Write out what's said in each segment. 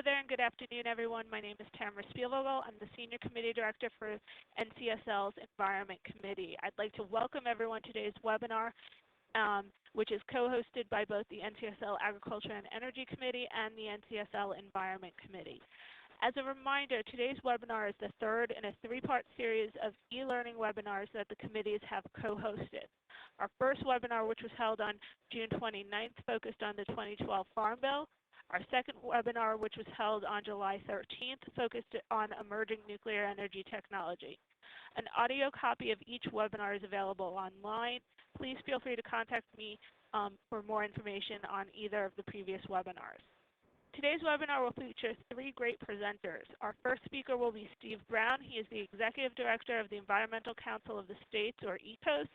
Hello there and good afternoon, everyone. My name is Tamara Spielvogel. I'm the Senior Committee Director for NCSL's Environment Committee. I'd like to welcome everyone to today's webinar, which is co-hosted by both the NCSL Agriculture and Energy Committee and the NCSL Environment Committee. As a reminder, today's webinar is the third in a three-part series of e-learning webinars that the committees have co-hosted. Our first webinar, which was held on June 29th, focused on the 2012 Farm Bill. Our second webinar, which was held on July 13th, focused on emerging nuclear energy technology. An audio copy of each webinar is available online. Please feel free to contact me for more information on either of the previous webinars. Today's webinar will feature three great presenters. Our first speaker will be Steve Brown. He is the Executive Director of the Environmental Council of the States, or ECOS.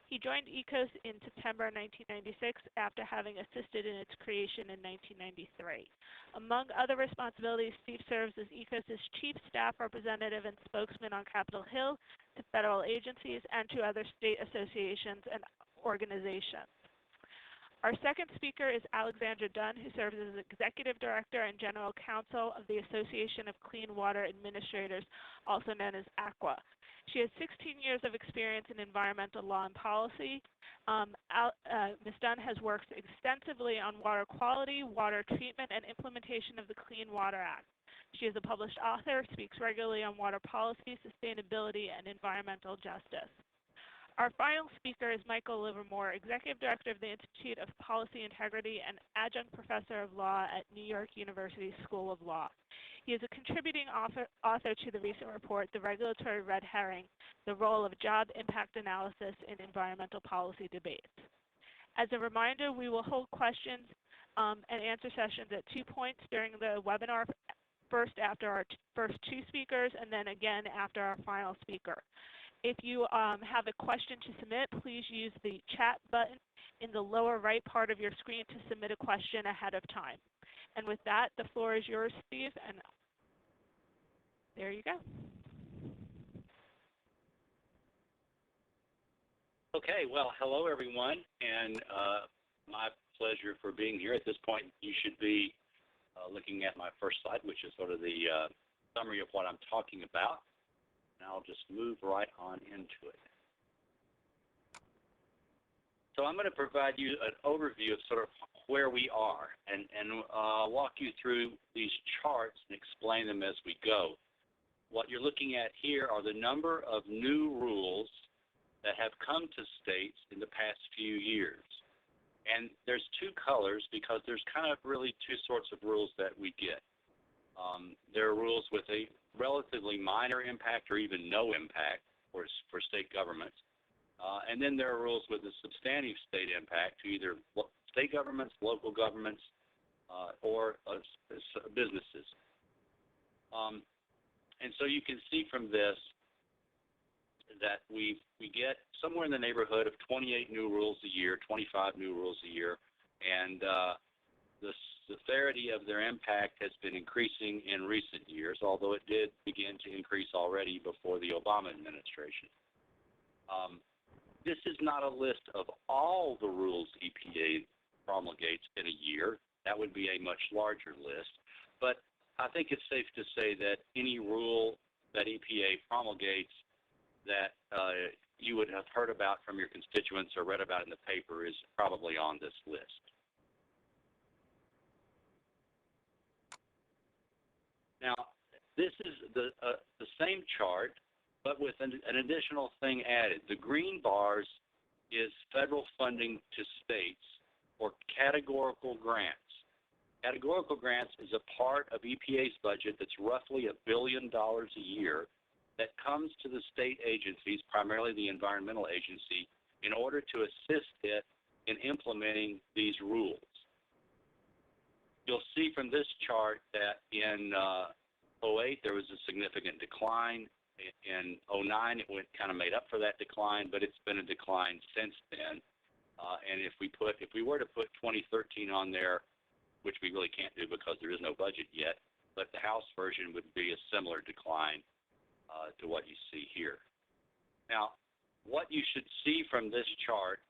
He joined ECOS in September 1996 after having assisted in its creation in 1993. Among other responsibilities, Steve serves as ECOS's Chief Staff Representative and Spokesman on Capitol Hill to federal agencies and to other state associations and organizations. Our second speaker is Alexandra Dunn, who serves as Executive Director and General Counsel of the Association of Clean Water Administrators, also known as ACWA. She has 16 years of experience in environmental law and policy. Ms. Dunn has worked extensively on water quality, water treatment, and implementation of the Clean Water Act. She is a published author, speaks regularly on water policy, sustainability, and environmental justice. Our final speaker is Michael Livermore, Executive Director of the Institute of Policy Integrity and Adjunct Professor of Law at New York University School of Law. He is a contributing author to the recent report, The Regulatory Red Herring, The Role of Job Impact Analysis in Environmental Policy Debates. As a reminder, we will hold questions and answer sessions at 2 points during the webinar, first after our first two speakers and then again after our final speaker. If you have a question to submit, please use the chat button in the lower right part of your screen to submit a question ahead of time. And with that, the floor is yours, Steve, and there you go. Okay, well, hello everyone, and my pleasure for being here. At this point, you should be looking at my first slide, which is sort of the summary of what I'm talking about. And I'll just move right on into it. So I'm going to provide you an overview of sort of where we are and walk you through these charts and explain them as we go. What you're looking at here are the number of new rules that have come to states in the past few years. And there's two colors because there's kind of really two sorts of rules that we get. There are rules with a relatively minor impact or even no impact for state governments. And then there are rules with a substantive state impact to either state governments, local governments, or businesses. And so you can see from this that we get somewhere in the neighborhood of 28 new rules a year, 25 new rules a year, and the severity of their impact has been increasing in recent years, although it did begin to increase already before the Obama administration. This is not a list of all the rules EPA promulgates in a year. That would be a much larger list. But I think it's safe to say that any rule that EPA promulgates that you would have heard about from your constituents or read about in the paper is probably on this list. Now, this is the same chart, but with an additional thing added. The green bars is federal funding to states for categorical grants. Categorical grants is a part of EPA's budget that's roughly $1 billion a year that comes to the state agencies, primarily the environmental agency, in order to assist it in implementing these rules. You'll see from this chart that in 08 there was a significant decline. In 09 it kind of made up for that decline, but it's been a decline since then. And if we were to put 2013 on there, which we really can't do because there is no budget yet, but the House version would be a similar decline to what you see here. Now, what you should see from this chart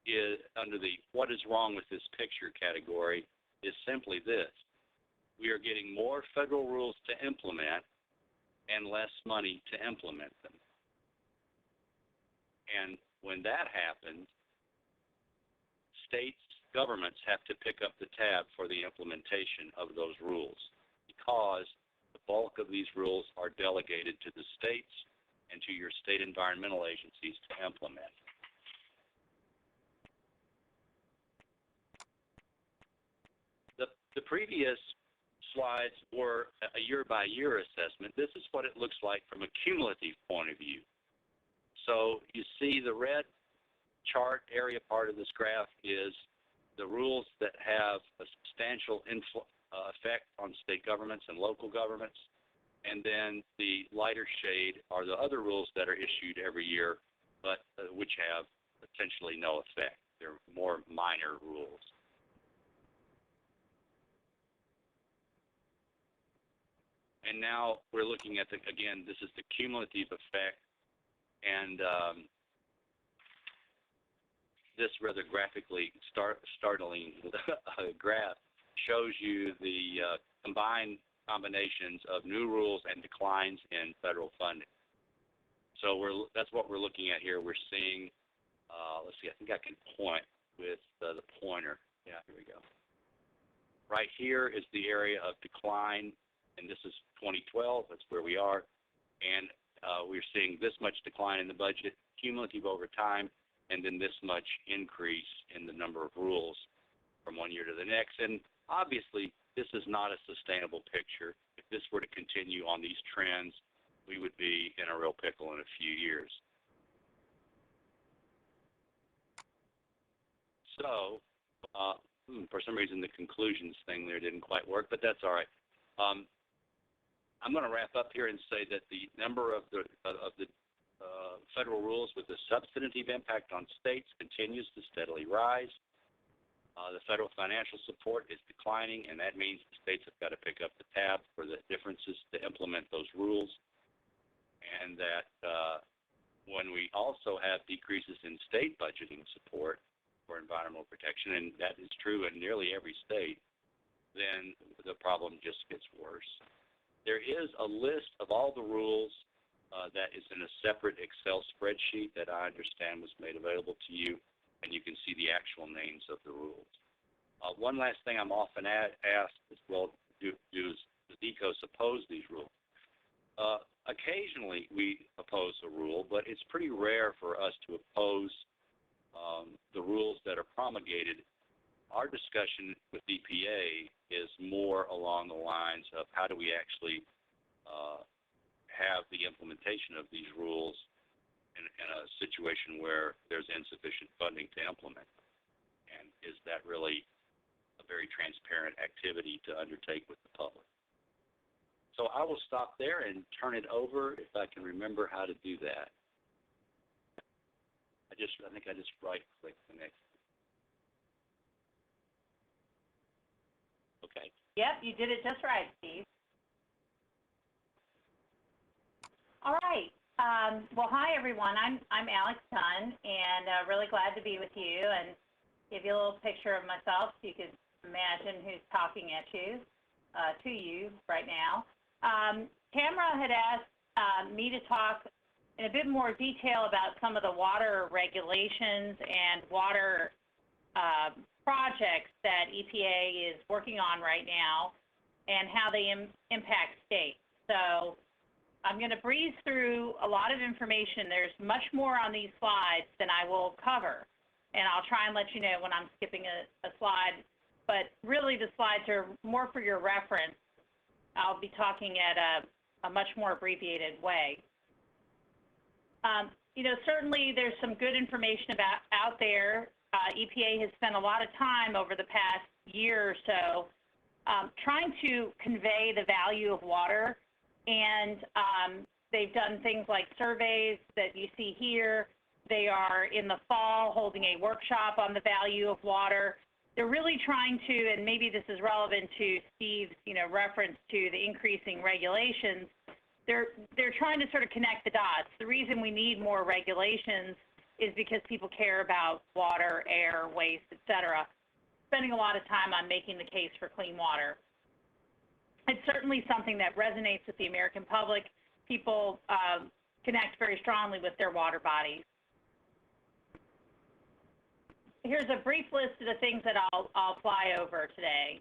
is under the what is wrong with this picture category is simply this. we are getting more federal rules to implement and less money to implement them. And when that happens, states, governments have to pick up the tab for the implementation of those rules because the bulk of these rules are delegated to the states and to your state environmental agencies to implement. The previous slides were a year-by-year assessment. This is what it looks like from a cumulative point of view. So you see the red chart area part of this graph is the rules that have a substantial effect on state governments and local governments. And then the lighter shade are the other rules that are issued every year, but which have essentially no effect. They're more minor rules. And now we're looking at, again, this is the cumulative effect. And this rather graphically startling graph shows you the combinations of new rules and declines in federal funding. So that's what we're looking at here. We're seeing, let's see, I think I can point with the pointer. Yeah, here we go. Right here is the area of decline, and this is 2012. That's where we are. And we're seeing this much decline in the budget, cumulative over time, and then this much increase in the number of rules from one year to the next. And obviously, this is not a sustainable picture. If this were to continue on these trends, we would be in a real pickle in a few years. So, for some reason, the conclusions thing there didn't quite work, but that's all right. I'm going to wrap up here and say that the number of the federal rules with a substantive impact on states continues to steadily rise. The federal financial support is declining, and that means the states have got to pick up the tab for the differences to implement those rules. And that when we also have decreases in state budgeting support for environmental protection, and that is true in nearly every state, then the problem just gets worse. There is a list of all the rules that is in a separate Excel spreadsheet that I understand was made available to you, and you can see the actual names of the rules. One last thing I'm often asked is, well, does DECOS oppose these rules? Occasionally we oppose a rule, but it's pretty rare for us to oppose the rules that are promulgated. Our discussion with EPA is more along the lines of how do we actually have the implementation of these rules in a situation where there's insufficient funding to implement them. And is that really a very transparent activity to undertake with the public? So I will stop there and turn it over if I can remember how to do that. I think I just right-click the next. Okay. Yep, you did it just right, Steve. All right. Well, hi, everyone. I'm Alex Dunn, and really glad to be with you and give you a little picture of myself so you can imagine who's talking at you, to you right now. Tamara had asked me to talk in a bit more detail about some of the water regulations and water projects that EPA is working on right now and how they impact states. So I'm going to breeze through a lot of information. There's much more on these slides than I will cover, and I'll try and let you know when I'm skipping a slide. But really, the slides are more for your reference. I'll be talking at a much more abbreviated way. You know, certainly there's some good information out there. EPA has spent a lot of time over the past year or so trying to convey the value of water, and they've done things like surveys that you see here. They are in the fall holding a workshop on the value of water. They're really trying to, and maybe this is relevant to Steve's, reference to the increasing regulations. They're trying to sort of connect the dots. The reason we need more regulations is because people care about water, air, waste, et cetera, spending a lot of time on making the case for clean water. it's certainly something that resonates with the American public. People connect very strongly with their water bodies. Here's a brief list of the things that I'll fly over today.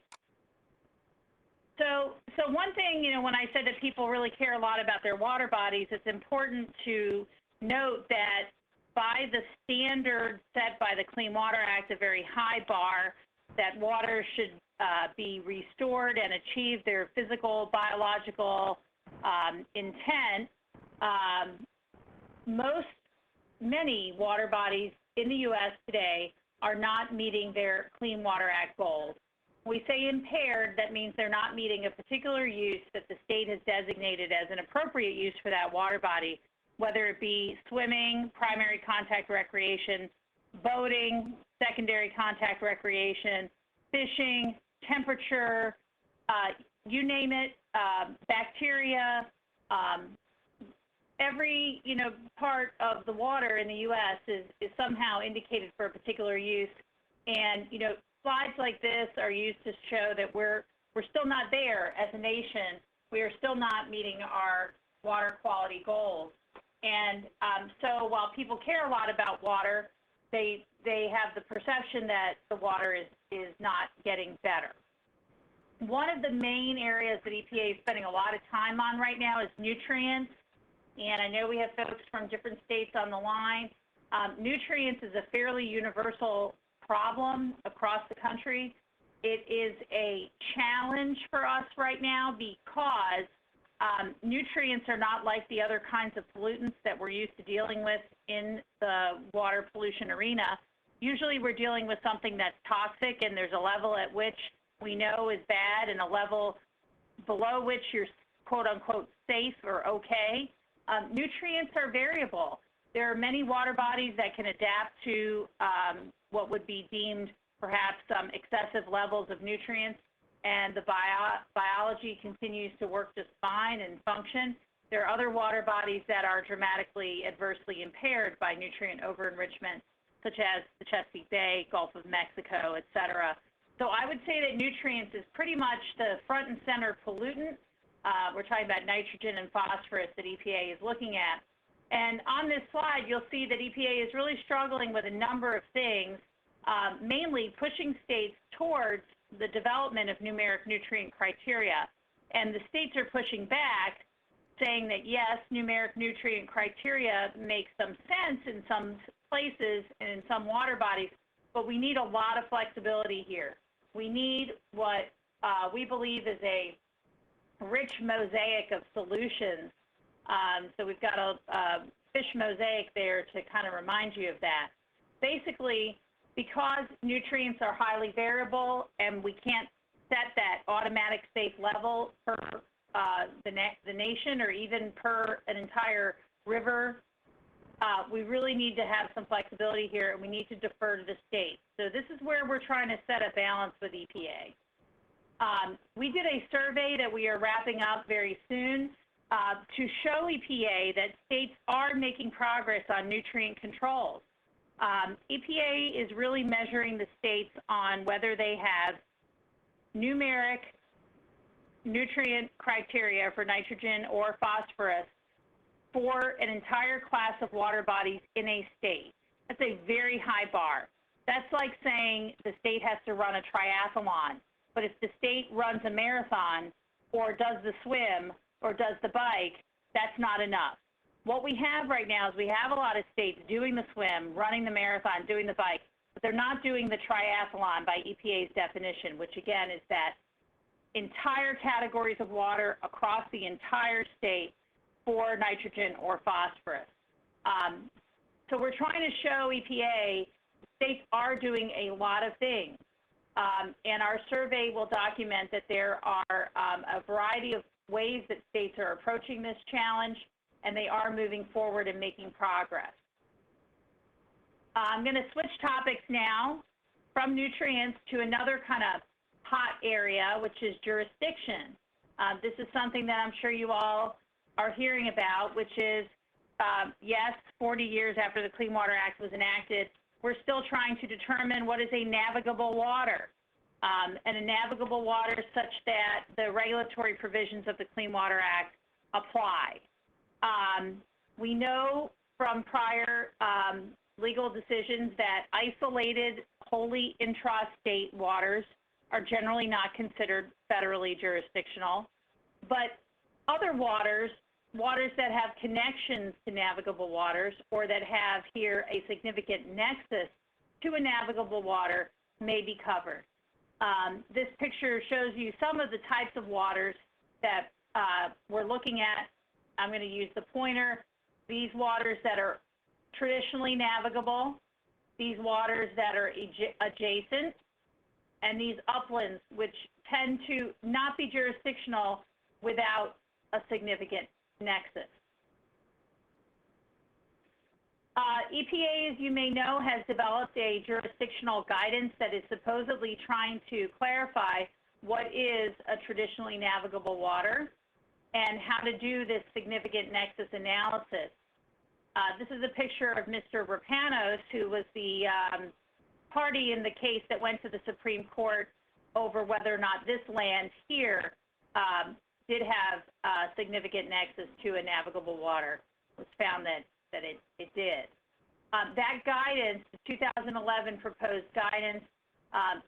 So one thing, when I said that people really care a lot about their water bodies, it's important to note that by the standard set by the Clean Water Act, a very high bar, that water should be restored and achieve their physical, biological intent. Many water bodies in the U.S. today are not meeting their Clean Water Act goals. When we say impaired, that means they're not meeting a particular use that the state has designated as an appropriate use for that water body, whether it be swimming, primary contact recreation, boating, secondary contact recreation, fishing, temperature, you name it, bacteria, every part of the water in the U.S. is somehow indicated for a particular use, and slides like this are used to show that we're still not there as a nation. We are still not meeting our water quality goals, and so while people care a lot about water, they have the perception that the water is not getting better. One of the main areas that EPA is spending a lot of time on right now is nutrients. And I know we have folks from different states on the line. Nutrients is a fairly universal problem across the country. It is a challenge for us right now because nutrients are not like the other kinds of pollutants that we're used to dealing with in the water pollution arena. Usually we're dealing with something that's toxic, and there's a level at which we know is bad and a level below which you're quote-unquote safe or okay. Nutrients are variable. There are many water bodies that can adapt to what would be deemed perhaps excessive levels of nutrients, and the biology continues to work just fine and function. There are other water bodies that are dramatically adversely impaired by nutrient over-enrichment, such as the Chesapeake Bay, Gulf of Mexico, et cetera. So I would say that nutrients is pretty much the front and center pollutant. We're talking about nitrogen and phosphorus that EPA is looking at. And on this slide, you'll see that EPA is really struggling with a number of things, mainly pushing states towards the development of numeric nutrient criteria. And the states are pushing back, saying that, yes, numeric nutrient criteria makes some sense in some places and in some water bodies, but we need a lot of flexibility here. We need what we believe is a rich mosaic of solutions. So we've got a fish mosaic there to kind of remind you of that. Basically, because nutrients are highly variable and we can't set that automatic safe level per the nation or even per an entire river, we really need to have some flexibility here, and we need to defer to the states. So this is where we're trying to set a balance with EPA. We did a survey that we are wrapping up very soon to show EPA that states are making progress on nutrient controls. EPA is really measuring the states on whether they have numeric nutrient criteria for nitrogen or phosphorus for an entire class of water bodies in a state. That's a very high bar. That's like saying the state has to run a triathlon. But if the state runs a marathon or does the swim or does the bike, that's not enough. What we have right now is we have a lot of states doing the swim, running the marathon, doing the bike, but they're not doing the triathlon by EPA's definition, which again is that entire categories of water across the entire state for nitrogen or phosphorus. So we're trying to show EPA states are doing a lot of things. And our survey will document that there are a variety of ways that states are approaching this challenge, and they are moving forward and making progress. I'm going to switch topics now from nutrients to another kind of hot area, which is jurisdiction. This is something that I'm sure you all are hearing about, which is, yes, 40 years after the Clean Water Act was enacted, we're still trying to determine what is a navigable water. and a navigable water such that the regulatory provisions of the Clean Water Act apply. We know from prior legal decisions that isolated, wholly intrastate waters are generally not considered federally jurisdictional, but other waters, waters that have connections to navigable waters or that have here a significant nexus to a navigable water may be covered. This picture shows you some of the types of waters that we're looking at. I'm going to use the pointer. These waters that are traditionally navigable, these waters that are adjacent, and these uplands, which tend to not be jurisdictional without a significant nexus. EPA, as you may know, has developed a jurisdictional guidance that is supposedly trying to clarify what is a traditionally navigable water and how to do this significant nexus analysis. This is a picture of Mr. Rapanos, who was the party in the case that went to the Supreme Court over whether or not this land here did have a significant nexus to a navigable water. It was found that it did. That guidance, the 2011 proposed guidance,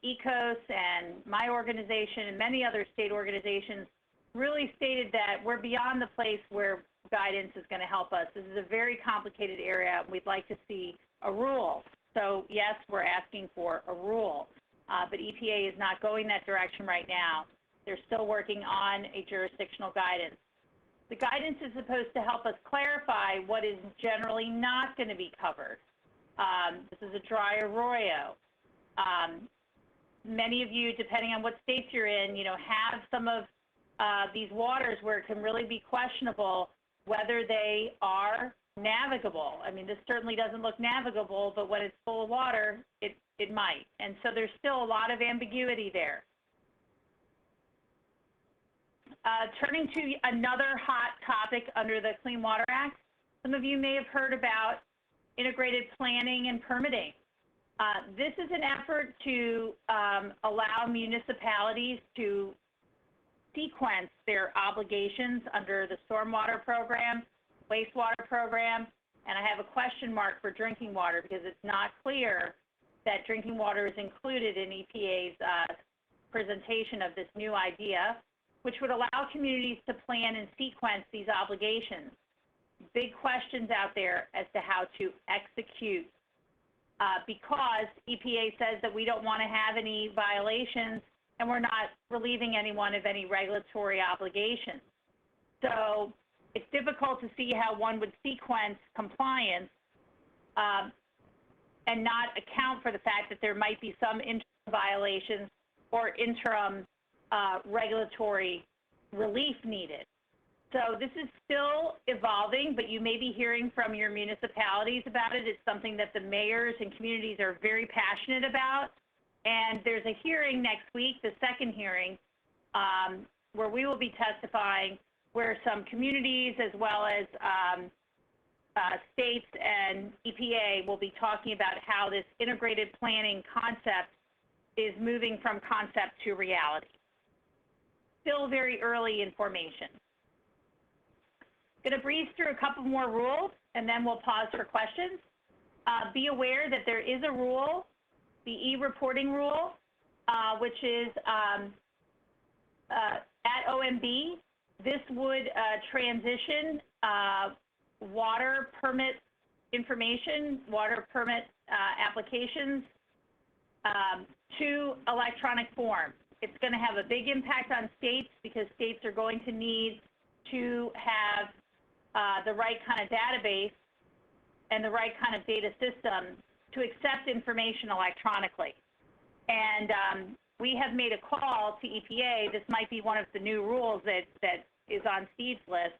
ECOS and my organization and many other state organizations really stated that we're beyond the place where guidance is going to help us. This is a very complicated area. We'd like to see a rule. So yes, we're asking for a rule, but EPA is not going that direction right now. They're still working on a jurisdictional guidance. The guidance is supposed to help us clarify what is generally not going to be covered. This is a dry arroyo. Many of you, depending on what states you're in, have some of these waters where it can really be questionable whether they are navigable. I mean, this certainly doesn't look navigable, but when it's full of water, it might. And so there's still a lot of ambiguity there. Turning to another hot topic under the Clean Water Act, some of you may have heard about integrated planning and permitting. This is an effort to allow municipalities to sequence their obligations under the stormwater program, wastewater program, and I have a question mark for drinking water because it's not clear that drinking water is included in EPA's presentation of this new idea, which would allow communities to plan and sequence these obligations. Big questions out there as to how to execute because EPA says that we don't want to have any violations and we're not relieving anyone of any regulatory obligations. So it's difficult to see how one would sequence compliance and not account for the fact that there might be some interim violations or interim regulatory relief needed. So this is still evolving, but you may be hearing from your municipalities about it. It's something that the mayors and communities are very passionate about. And there's a hearing next week, the second hearing, where we will be testifying, where some communities as well as states and EPA will be talking about how this integrated planning concept is moving from concept to reality. Still very early in formation. Going to breeze through a couple more rules, and then we'll pause for questions. Be aware that there is a rule, the e-reporting rule, which is at OMB. This would transition water permit information, water permit applications to electronic form. It's going to have a big impact on states because states are going to need to have the right kind of database and the right kind of data system to accept information electronically. And we have made a call to EPA. This might be one of the new rules that is on Steve's list,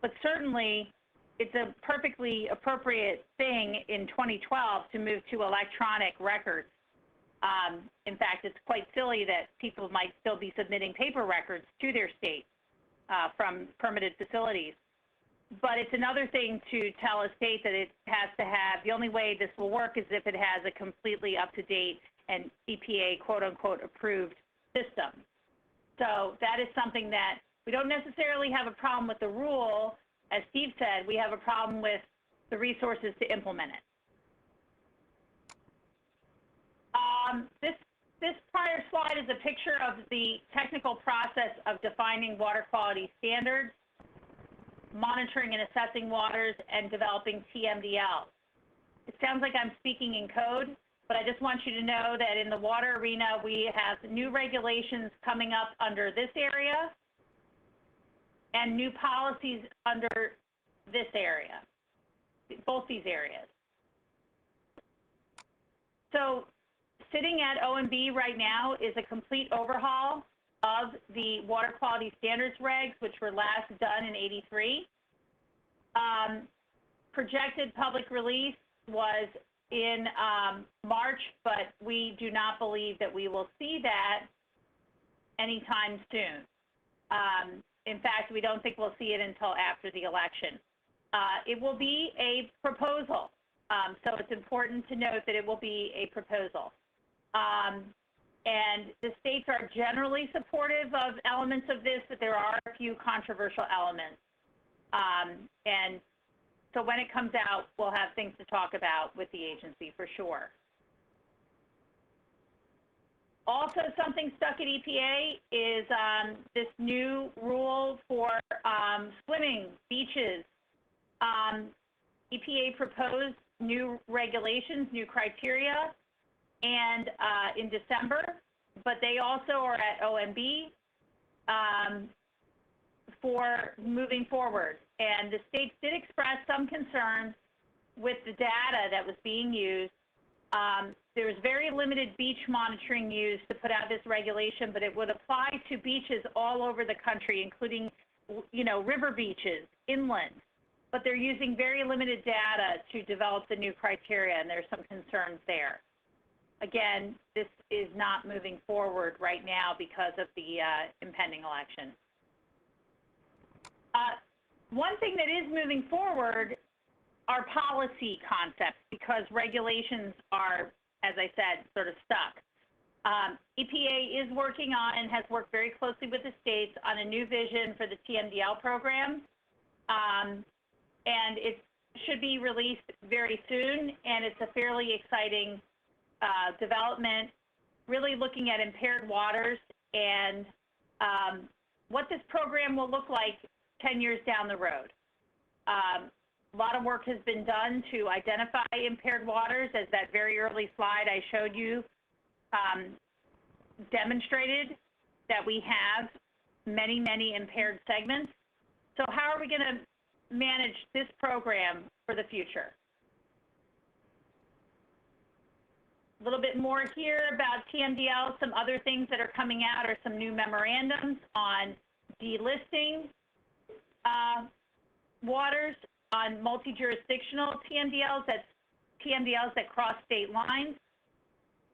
but certainly it's a perfectly appropriate thing in 2012 to move to electronic records. In fact, it's quite silly that people might still be submitting paper records to their state from permitted facilities. But it's another thing to tell a state that it has to have, the only way this will work is if it has a completely up-to-date an EPA quote-unquote approved system. So that is something that we don't necessarily have a problem with the rule. As Steve said, we have a problem with the resources to implement it. This prior slide is a picture of the technical process of defining water quality standards, monitoring and assessing waters, and developing TMDL. It sounds like I'm speaking in code, but I just want you to know that in the water arena, we have new regulations coming up under this area and new policies under this area, both these areas. So sitting at OMB right now is a complete overhaul of the water quality standards regs, which were last done in '83. Projected public release was in March, but we do not believe that we will see that anytime soon. In fact, we don't think we'll see it until after the election. It will be a proposal, so it's important to note that it will be a proposal. And the states are generally supportive of elements of this, but there are a few controversial elements. And so when it comes out, we'll have things to talk about with the agency for sure. Also, something stuck at EPA is this new rule for swimming, beaches. EPA proposed new regulations, new criteria, and in December, but they also are at OMB for moving forward. And the states did express some concerns with the data that was being used. There was very limited beach monitoring used to put out this regulation, but it would apply to beaches all over the country, including, river beaches, inland. But they're using very limited data to develop the new criteria, and there's some concerns there. Again, this is not moving forward right now because of the impending election. One thing that is moving forward are policy concepts, because regulations are, as I said, sort of stuck. EPA is working on and has worked very closely with the states on a new vision for the TMDL program. And it should be released very soon, and it's a fairly exciting development, really looking at impaired waters and what this program will look like 10 years down the road. A lot of work has been done to identify impaired waters, as that very early slide I showed you demonstrated that we have many, many impaired segments. So how are we going to manage this program for the future? A little bit more here about TMDL. Some other things that are coming out are some new memorandums on delisting waters, on multi-jurisdictional TMDLs, that's TMDLs that cross state lines,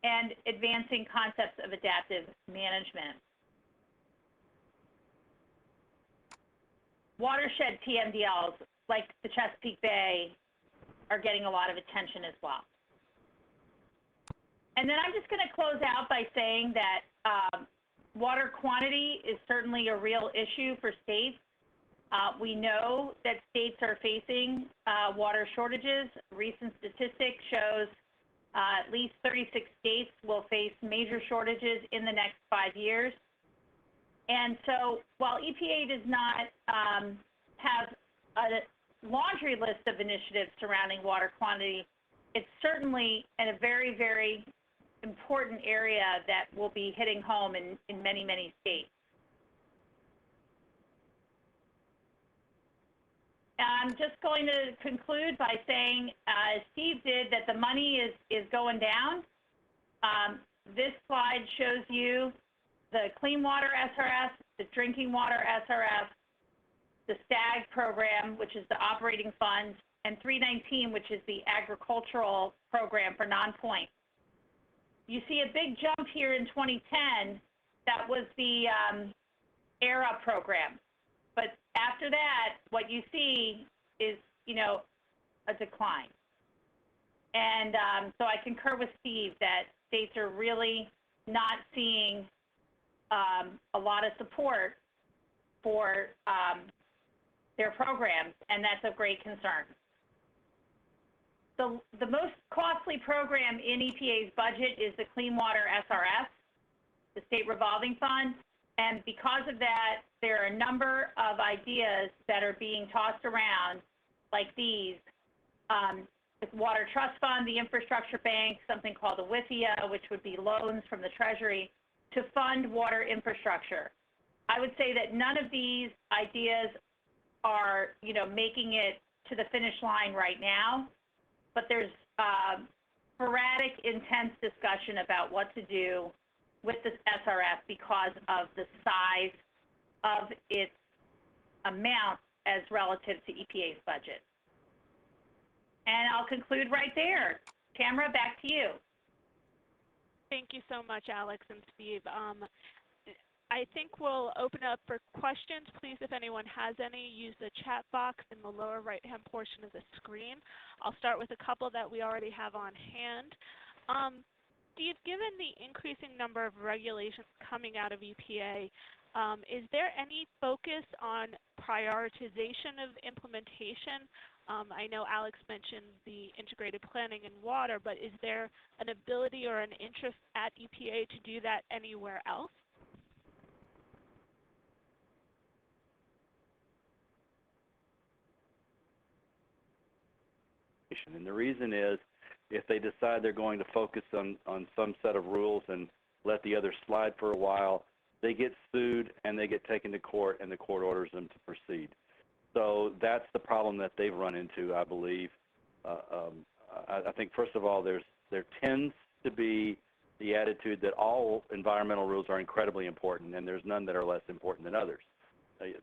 and advancing concepts of adaptive management. Watershed TMDLs, like the Chesapeake Bay, are getting a lot of attention as well. And then I'm just going to close out by saying that water quantity is certainly a real issue for states. We know that states are facing water shortages. Recent statistics shows at least 36 states will face major shortages in the next 5 years. And so while EPA does not have a laundry list of initiatives surrounding water quantity, it's certainly a very, very important area that will be hitting home in many, many states. I'm just going to conclude by saying, as Steve did, that the money is going down. This slide shows you the Clean Water SRF, the Drinking Water SRF, the STAG program, which is the operating funds, and 319, which is the agricultural program for non-point. You see a big jump here in 2010. That was the ERA program. But after that, what you see is, a decline. And so I concur with Steve that states are really not seeing a lot of support for their programs, and that's of great concern. The most costly program in EPA's budget is the Clean Water SRF, the State Revolving Fund, and because of that, there are a number of ideas that are being tossed around, like these. The Water Trust Fund, the Infrastructure Bank, something called the WIFIA, which would be loans from the Treasury, to fund water infrastructure. I would say that none of these ideas are, making it to the finish line right now, but there's sporadic, intense discussion about what to do with this SRF because of the size of its amount as relative to EPA's budget. And I'll conclude right there. Tamara, back to you. Thank you so much, Alex and Steve. I think we'll open up for questions. Please, if anyone has any, use the chat box in the lower right-hand portion of the screen. I'll start with a couple that we already have on hand. Steve, given the increasing number of regulations coming out of EPA, is there any focus on prioritization of implementation? I know Alex mentioned the integrated planning in water, but is there an ability or an interest at EPA to do that anywhere else? And the reason is, if they decide they're going to focus on some set of rules and let the others slide for a while, they get sued and they get taken to court, and the court orders them to proceed. So that's the problem that they've run into, I believe. I think, first of all, there tends to be the attitude that all environmental rules are incredibly important, and there's none that are less important than others.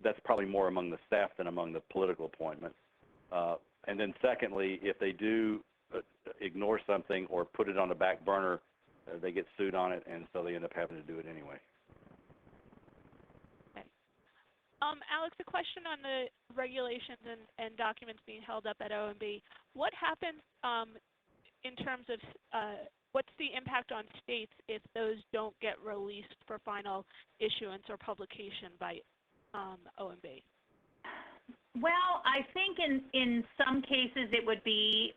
That's probably more among the staff than among the political appointments. And then secondly, if they do ignore something or put it on the back burner, they get sued on it, and so they end up having to do it anyway. Okay. Alex, a question on the regulations and documents being held up at OMB. What happens in terms of what's the impact on states if those don't get released for final issuance or publication by OMB? Well, I think in some cases it would be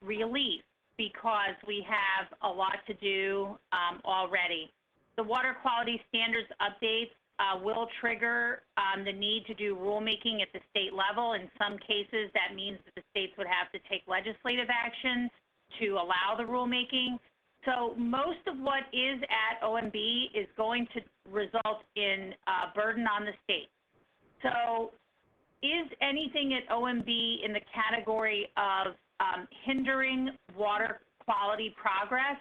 released because we have a lot to do already. The water quality standards updates will trigger the need to do rulemaking at the state level. In some cases, that means that the states would have to take legislative action to allow the rulemaking. So most of what is at OMB is going to result in burden on the state. So is anything at OMB in the category of hindering water quality progress?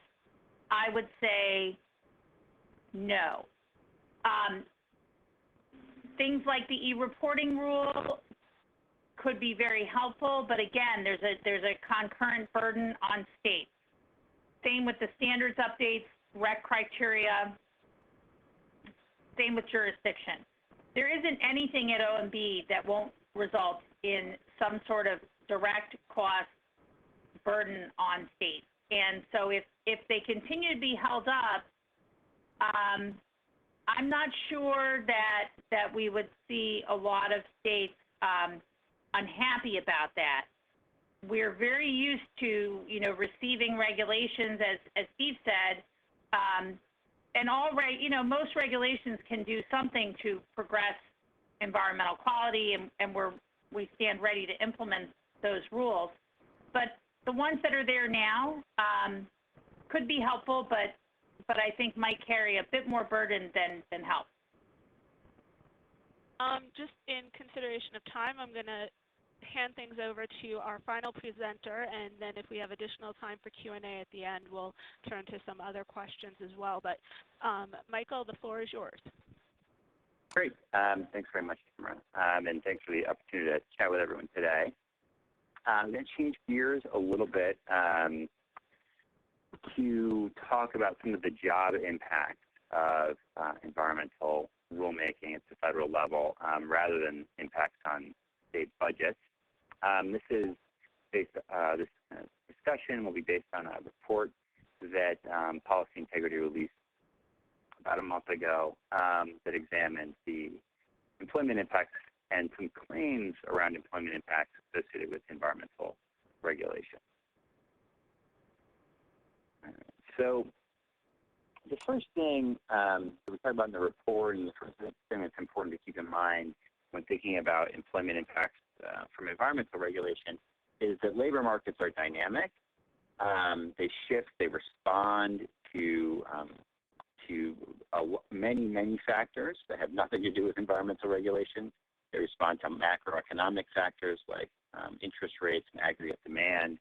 I would say no. Things like the e-reporting rule could be very helpful, but again, there's a concurrent burden on states. Same with the standards updates, rec criteria, same with jurisdiction. There isn't anything at OMB that won't result in some sort of direct cost burden on states. And so if they continue to be held up, I'm not sure that we would see a lot of states unhappy about that. We're very used to, receiving regulations, as Steve said, and most regulations can do something to progress environmental quality, and we stand ready to implement those rules. But the ones that are there now could be helpful, but I think might carry a bit more burden than help. Just in consideration of time, I'm going to hand things over to our final presenter, and then if we have additional time for Q&A at the end, we'll turn to some other questions as well. But Michael, the floor is yours. Great. Thanks very much, Tamara, and thanks for the opportunity to chat with everyone today. I'm going to change gears a little bit to talk about some of the job impacts of environmental rulemaking at the federal level rather than impacts on state budgets. This discussion will be based on a report that Policy Integrity released about a month ago that examined the employment impacts and some claims around employment impacts associated with environmental regulation. So the first thing that we talk about in the report, and the first thing that's important to keep in mind when thinking about employment impacts from environmental regulation is that labor markets are dynamic. They shift, they respond to many factors that have nothing to do with environmental regulation. They respond to macroeconomic factors like interest rates and aggregate demand.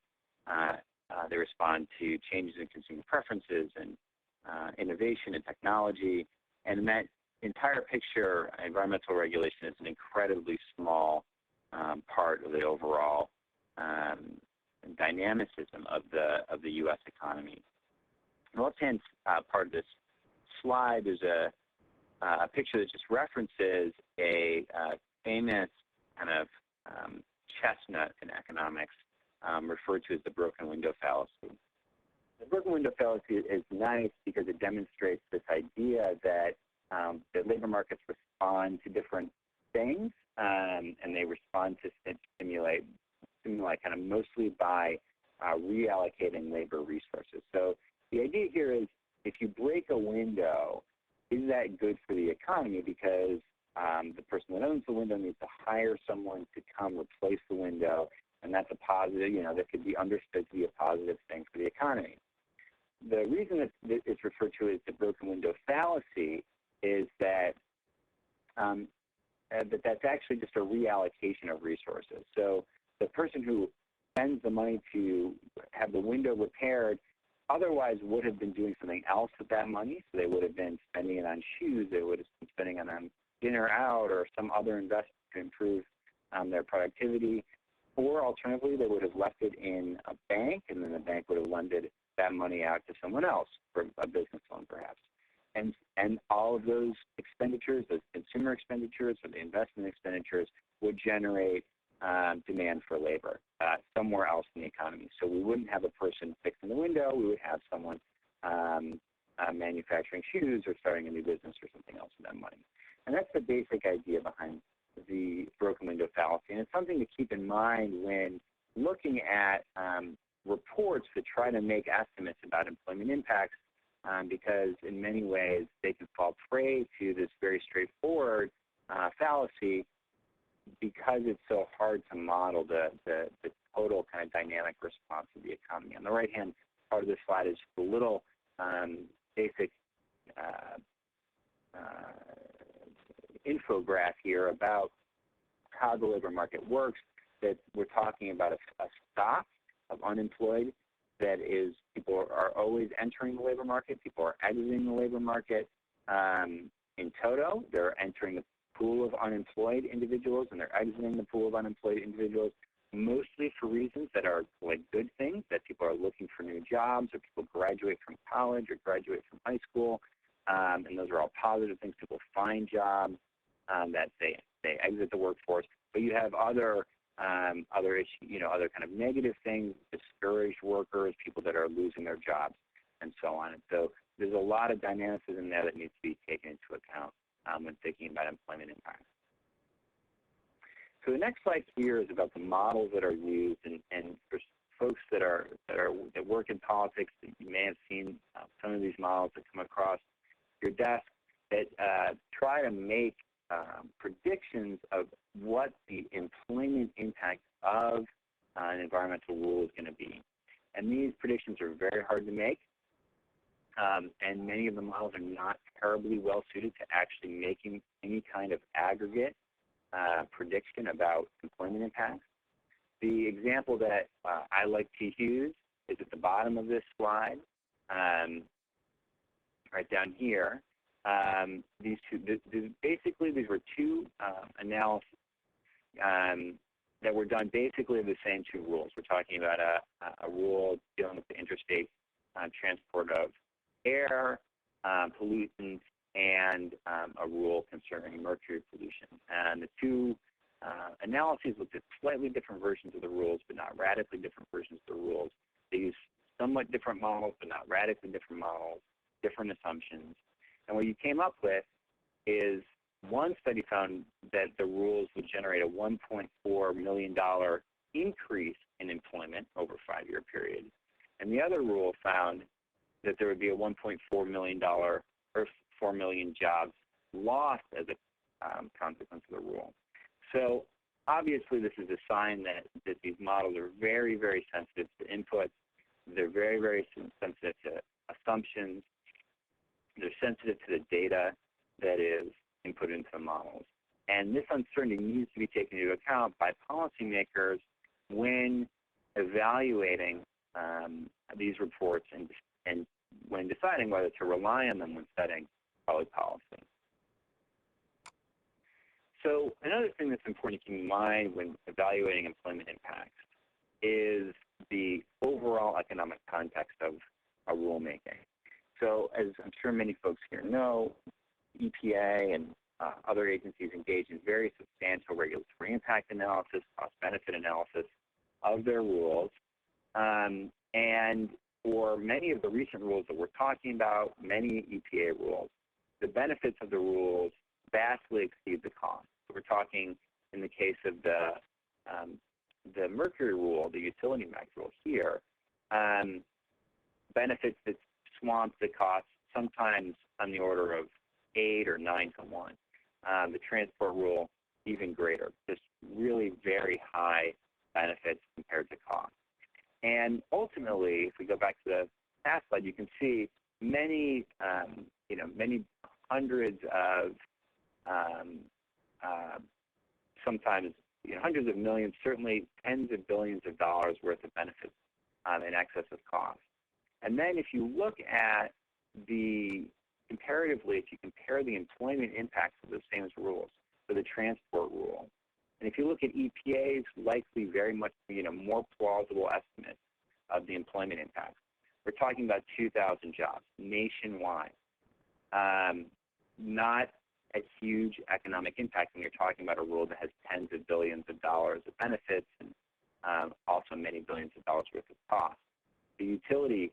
They respond to changes in consumer preferences and innovation and technology. And in that entire picture, environmental regulation is an incredibly small part of the overall dynamicism of the U.S. economy. On the left-hand part of this slide, there's a picture that just references a famous kind of chestnut in economics referred to as the broken window fallacy. The broken window fallacy is nice because it demonstrates this idea that labor markets respond to different things, and they respond to stimuli kind of mostly by reallocating labor resources. So the idea here is if you break a window, is that good for the economy? Because the person that owns the window needs to hire someone to come replace the window, and that's a positive, that could be understood to be a positive thing for the economy. The reason that it's referred to as the broken window fallacy is that that's actually just a reallocation of resources. So the person who spends the money to have the window repaired otherwise would have been doing something else with that money. So they would have been spending it on shoes, they would have been spending it on dinner out or some other investment to improve their productivity. Or alternatively, they would have left it in a bank, and then the bank would have lended that money out to someone else for a business loan perhaps. And all of those expenditures, those consumer expenditures or the investment expenditures, would generate demand for labor somewhere else in the economy. So we wouldn't have a person fixing the window, we would have someone manufacturing shoes or starting a new business or something else with that money. And that's the basic idea behind the broken window fallacy. And it's something to keep in mind when looking at reports that try to make estimates about employment impacts, because in many ways they can fall prey to this very straightforward fallacy because it's so hard to model the total kind of dynamic response of the economy. On the right-hand part of this slide is just a little basic infograph here about how the labor market works, that we're talking about a stock of unemployed that is, people are always entering the labor market, people are exiting the labor market. In toto, they're entering the pool of unemployed individuals and they're exiting the pool of unemployed individuals, mostly for reasons that are like good things, that people are looking for new jobs, or people graduate from college or graduate from high school, and those are all positive things. People find jobs, that they exit the workforce. But you have other issues, other kind of negative things, discouraged workers, people that are losing their jobs, and so on. And so there's a lot of dynamicism there that needs to be taken into account when thinking about employment impacts. So the next slide here is about the models that are used, and for folks that work in politics, you may have seen some of these models that come across your desk that try to make predictions of what the employment impact of an environmental rule is going to be. And these predictions are very hard to make, and many of the models are not terribly well suited to actually making any kind of aggregate prediction about employment impacts. The example that I like to use is at the bottom of this slide, right down here. These were two analyses that were done basically of the same two rules. We're talking about a rule dealing with the interstate transport of air, pollutants, and a rule concerning mercury pollution. And the two analyses looked at slightly different versions of the rules, but not radically different versions of the rules. They use somewhat different models, but not radically different models, different assumptions. And what you came up with is one study found that the rules would generate a $1.4 million increase in employment over a 5-year period. And the other rule found that there would be a $1.4 million or 4 million jobs lost as a consequence of the rule. So obviously this is a sign that these models are very, very sensitive to inputs. They're very, very sensitive to assumptions. They're sensitive to the data that is input into the models. And this uncertainty needs to be taken into account by policymakers when evaluating these reports and when deciding whether to rely on them when setting public policy. So another thing that's important to keep in mind when evaluating employment impacts is the overall economic context of a rulemaking. So as I'm sure many folks here know, EPA and other agencies engage in very substantial regulatory impact analysis, cost-benefit analysis of their rules. And for many of the recent rules that we're talking about, many EPA rules, the benefits of the rules vastly exceed the cost. So we're talking in the case of the Mercury rule, the utility max rule here, benefits that swamp the cost sometimes on the order of 8 or 9 to 1. The transport rule, even greater, just really very high benefits compared to cost. And ultimately, if we go back to the past slide, you can see many, many hundreds of, sometimes hundreds of millions, certainly tens of billions of dollars worth of benefits in excess of cost. And then if you look at comparatively, if you compare the employment impacts of those same rules for the transport rule, and if you look at EPA's likely very much more plausible estimate of the employment impacts, we're talking about 2,000 jobs nationwide. Not a huge economic impact when you're talking about a rule that has tens of billions of dollars of benefits and also many billions of dollars worth of cost. The utility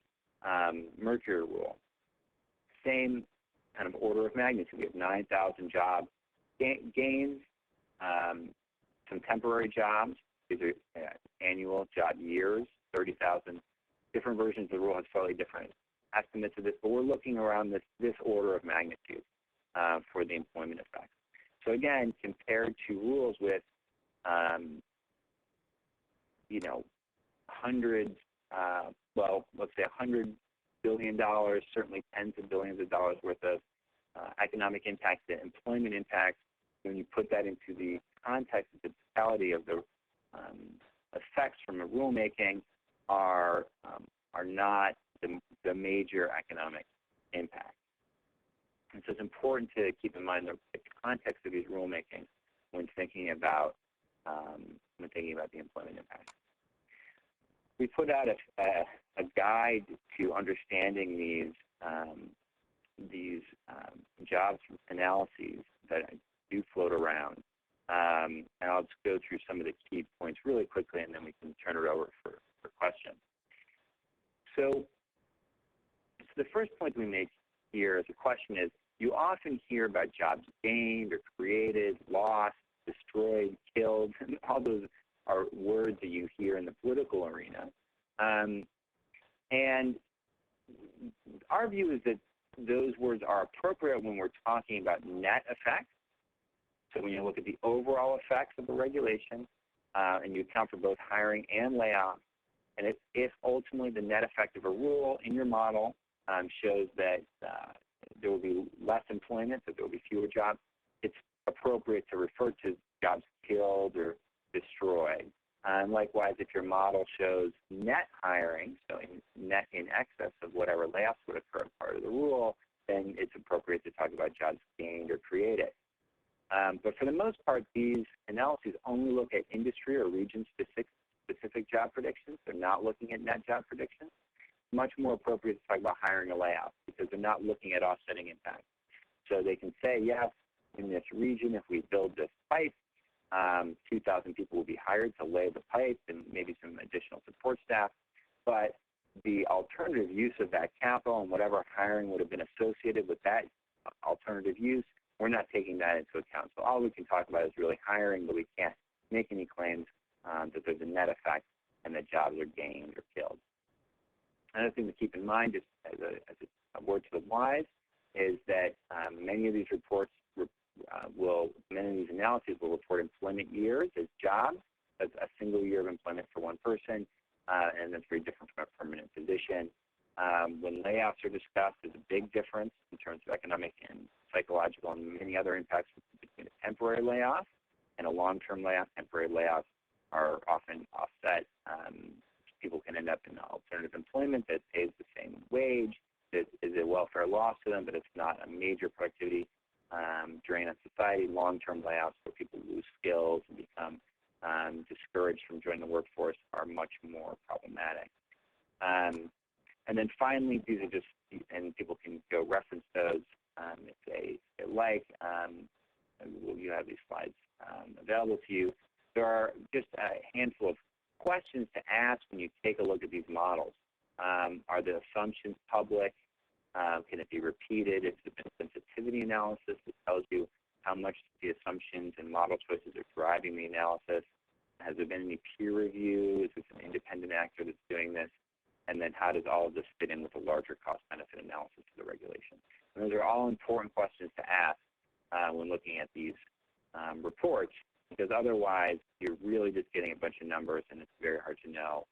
Mercury rule, same kind of order of magnitude. We have 9,000 job gains, some temporary jobs. These are annual job years, 30,000. Different versions of the rule have slightly different estimates of this, but we're looking around this order of magnitude for the employment effects. So again, compared to rules with, hundreds, let's say $100 billion, certainly tens of billions of dollars worth of economic impact, the employment impacts, when you put that into the context of the totality of the effects from a rulemaking are not the major economic impact. And so it's important to keep in mind the context of these rulemakings when thinking about the employment impact. We put out a guide to understanding these jobs analyses that do float around. And I'll just go through some of the key points really quickly, and then we can turn it over for questions. So the first point we make here as a question is, you often hear about jobs gained or created, lost, destroyed, killed, and all those are words that you hear in the political arena. And our view is that those words are appropriate when we're talking about net effects. So when you look at the overall effects of the regulation, and you account for both hiring and layoffs, and if ultimately the net effect of a rule in your model shows that there will be less employment, that there will be fewer jobs, it's appropriate to refer to jobs killed or destroyed. And likewise, if your model shows net hiring, so net in excess of whatever layoffs would occur as part of the rule, then it's appropriate to talk about jobs gained or created. But for the most part, these analyses only look at industry or region-specific job predictions. They're not looking at net job predictions. Much more appropriate to talk about hiring or layoff because they're not looking at offsetting impact. So they can say, yes, in this region, if we build this pipe, 2,000 people will be hired to lay the pipe and maybe some additional support staff, but the alternative use of that capital and whatever hiring would have been associated with that alternative use, we're not taking that into account. So all we can talk about is really hiring, but we can't make any claims that there's a net effect and that jobs are gained or killed. Another thing to keep in mind, is, as a word to the wise, is that many of these reports many of these analyses will report employment years as jobs, as a single year of employment for one person, and that's very different from a permanent position. When layoffs are discussed, there's a big difference in terms of economic and psychological and many other impacts between a temporary layoff and a long-term layoff. Temporary layoffs are often offset. People can end up in alternative employment that pays the same wage, that is a welfare loss to them, but it's not a major productivity drain on society. Long-term layoffs where people lose skills and become discouraged from joining the workforce are much more problematic. And then finally, these are just, and people can go reference those if they like. You have these slides available to you. There are just a handful of questions to ask when you take a look at these models. Are the assumptions public? Can it be repeated? It's a sensitivity analysis that tells you how much the assumptions and model choices are driving the analysis. Has there been any peer review? Is this an independent actor that's doing this? And then how does all of this fit in with a larger cost-benefit analysis of the regulation? And those are all important questions to ask when looking at these reports, because otherwise you're really just getting a bunch of numbers, and it's very hard to know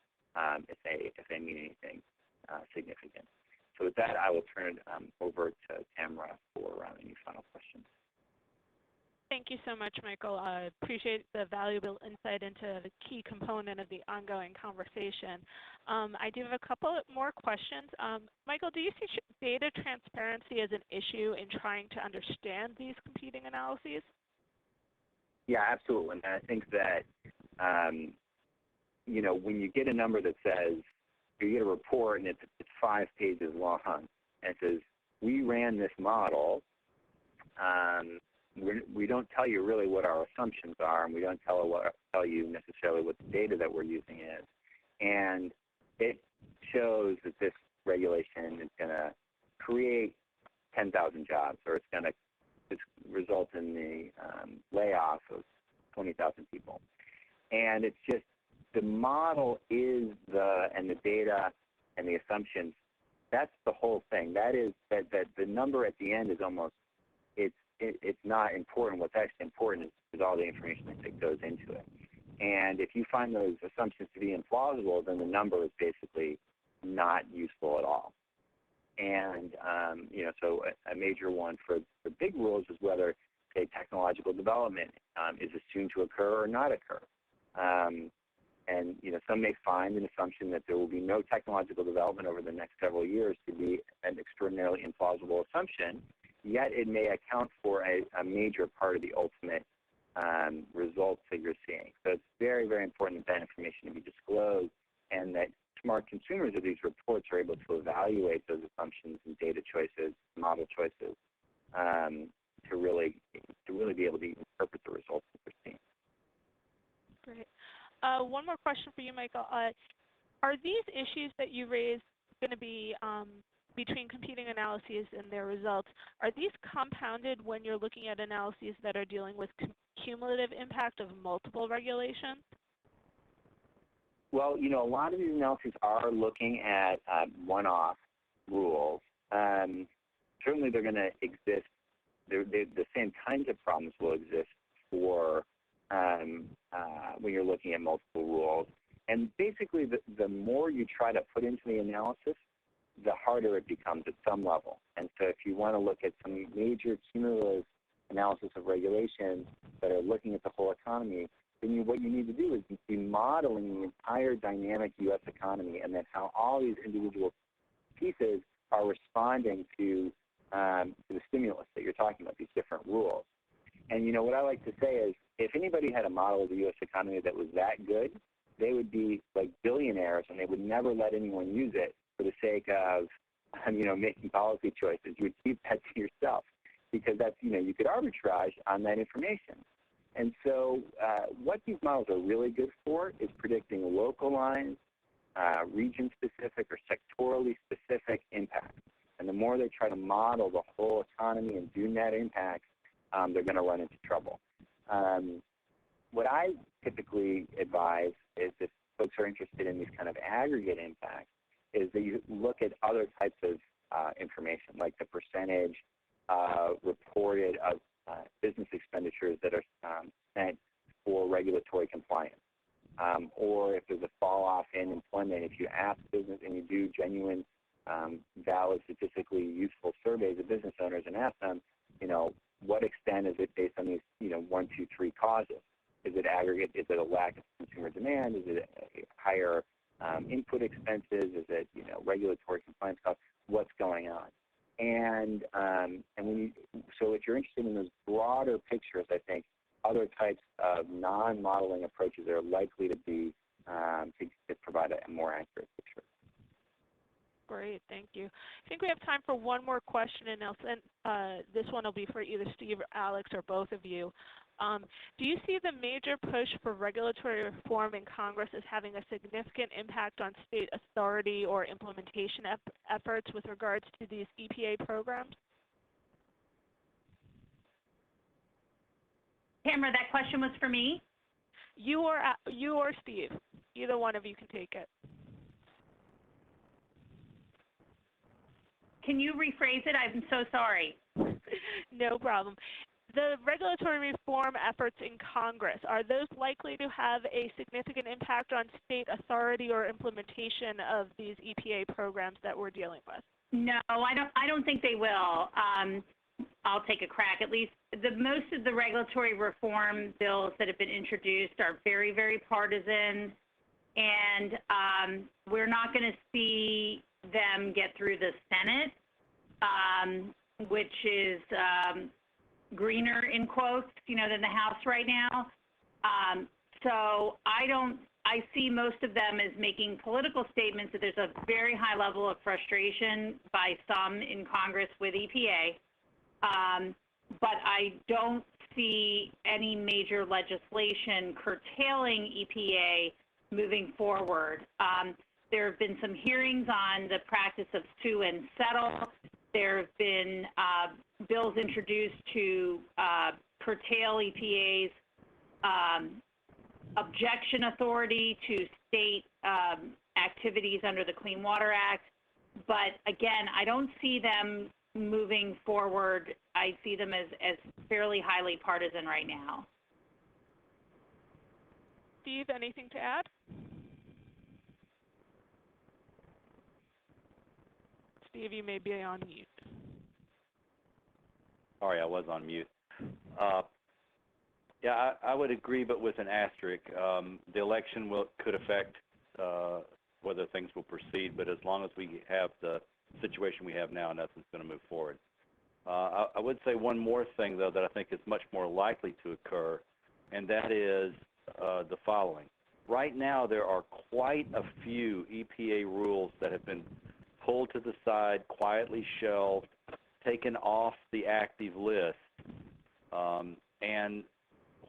if they mean anything significant. So with that, I will turn it over to Tamara for any final questions. Thank you so much, Michael. I appreciate the valuable insight into the key component of the ongoing conversation. I do have a couple more questions. Michael, do you see data transparency as an issue in trying to understand these competing analyses? Yeah, absolutely. And I think that, when you get a number that says, you get a report and it's 5 pages long, and it says, we ran this model, we don't tell you really what our assumptions are, and we don't tell you necessarily what the data that we're using is. And it shows that this regulation is going to create 10,000 jobs, or it's going to result in the layoff of 20,000 people. And it's just, the model is and the data and the assumptions, that's the whole thing. That is, that the number at the end is almost, it's not important. What's actually important is all the information that goes into it. And if you find those assumptions to be implausible, then the number is basically not useful at all. And, so a major one for the big rules is whether, say, technological development is assumed to occur or not occur. And, some may find an assumption that there will be no technological development over the next several years to be an extraordinarily implausible assumption, yet it may account for a major part of the ultimate results that you're seeing. So it's very, very important that information to be disclosed, and that smart consumers of these reports are able to evaluate those assumptions and data choices, model choices, to really be able to interpret the results that they're seeing. Great. One more question for you, Michael. Are these issues that you raised going to be between competing analyses and their results, are these compounded when you're looking at analyses that are dealing with cumulative impact of multiple regulations? Well, a lot of these analyses are looking at one-off rules. Certainly they're going to exist, the same kinds of problems will exist for when you're looking at multiple rules. And basically, the more you try to put into the analysis, the harder it becomes at some level. And so if you want to look at some major cumulative analysis of regulations that are looking at the whole economy, then what you need to do is be modeling the entire dynamic U.S. economy, and then how all these individual pieces are responding to the stimulus that you're talking about, these different rules. And what I like to say is, if anybody had a model of the U.S. economy that was that good, they would be like billionaires, and they would never let anyone use it for the sake of, making policy choices. You would keep that to yourself, because that's, you could arbitrage on that information. And so what these models are really good for is predicting localized region-specific or sectorally specific impacts. And the more they try to model the whole economy and do net impacts, they're going to run into trouble. What I typically advise is if folks are interested in these kind of aggregate impacts, is that you look at other types of information, like the percentage reported of business expenditures that are spent for regulatory compliance. Or if there's a fall off in employment, if you ask business and you do genuine, valid, statistically useful surveys of business owners and ask them, what extent is it based on these, 1, 2, 3 causes? Is it aggregate? Is it a lack of consumer demand? Is it higher input expenses? Is it, regulatory compliance costs? What's going on? And so if you're interested in those broader pictures, I think other types of non-modeling approaches are likely to be to provide a more accurate picture. Great, thank you. I think we have time for one more question, and this one will be for either Steve, Alex, or both of you. Do you see the major push for regulatory reform in Congress as having a significant impact on state authority or implementation efforts with regards to these EPA programs? Tamara, that question was for me? You or Steve. Either one of you can take it. Can you rephrase it? I'm so sorry. No problem. The regulatory reform efforts in Congress, are those likely to have a significant impact on state authority or implementation of these EPA programs that we're dealing with? No, I don't think they will. I'll take a crack. At least most of the regulatory reform bills that have been introduced are very, very partisan, and we're not going to see them get through the Senate, which is greener in quotes, than the House right now. So I see most of them as making political statements that there's a very high level of frustration by some in Congress with EPA. But I don't see any major legislation curtailing EPA moving forward. There have been some hearings on the practice of sue and settle. There have been bills introduced to curtail EPA's objection authority to state activities under the Clean Water Act. But again, I don't see them moving forward. I see them as fairly highly partisan right now. Steve, anything to add? Steve, you may be on mute. Sorry, I was on mute. Yeah, I would agree, but with an asterisk. The election could affect whether things will proceed, but as long as we have the situation we have now, nothing's going to move forward. I would say one more thing, though, that I think is much more likely to occur, and that is the following. Right now, there are quite a few EPA rules that have been pulled to the side, quietly shelved, taken off the active list, and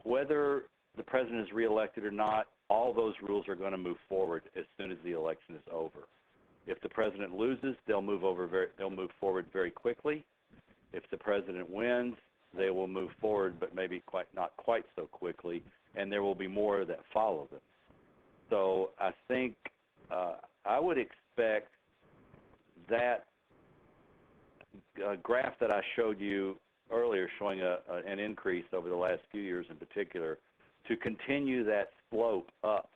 whether the president is reelected or not, all those rules are going to move forward as soon as the election is over. If the president loses, they'll move forward very quickly. If the president wins, they will move forward, but maybe not quite so quickly, and there will be more that follow them. So I think I would expect that graph that I showed you earlier showing an increase over the last few years in particular to continue that slope up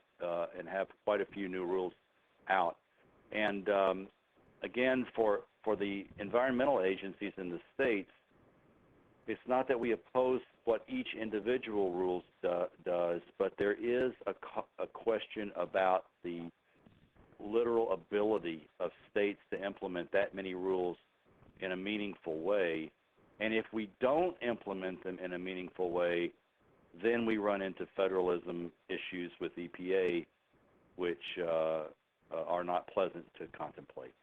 and have quite a few new rules out. And again, for the environmental agencies in the states, it's not that we oppose what each individual rule does, but there is a question about the literal ability of states to implement that many rules in a meaningful way. And if we don't implement them in a meaningful way, then we run into federalism issues with EPA, which are not pleasant to contemplate.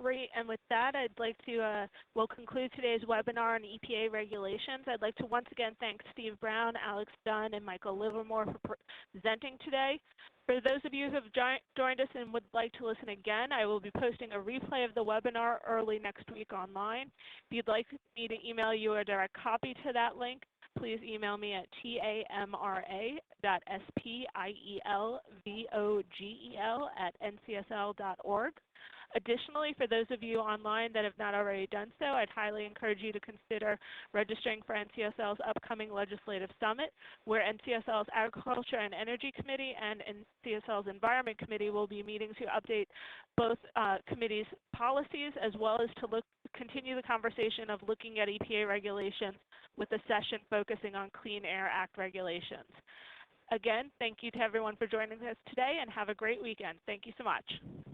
Great, and with that, I'd like to, we'll conclude today's webinar on EPA regulations. I'd like to once again thank Steve Brown, Alex Dunn, and Michael Livermore for presenting today. For those of you who have joined us and would like to listen again, I will be posting a replay of the webinar early next week online. If you'd like me to email you a direct copy to that link, please email me at tamra.spielvogel@ncsl.org. Additionally, for those of you online that have not already done so, I'd highly encourage you to consider registering for NCSL's upcoming legislative summit, where NCSL's Agriculture and Energy Committee and NCSL's Environment Committee will be meeting to update both committees' policies, as well as to continue the conversation of looking at EPA regulations with a session focusing on Clean Air Act regulations. Again, thank you to everyone for joining us today, and have a great weekend. Thank you so much.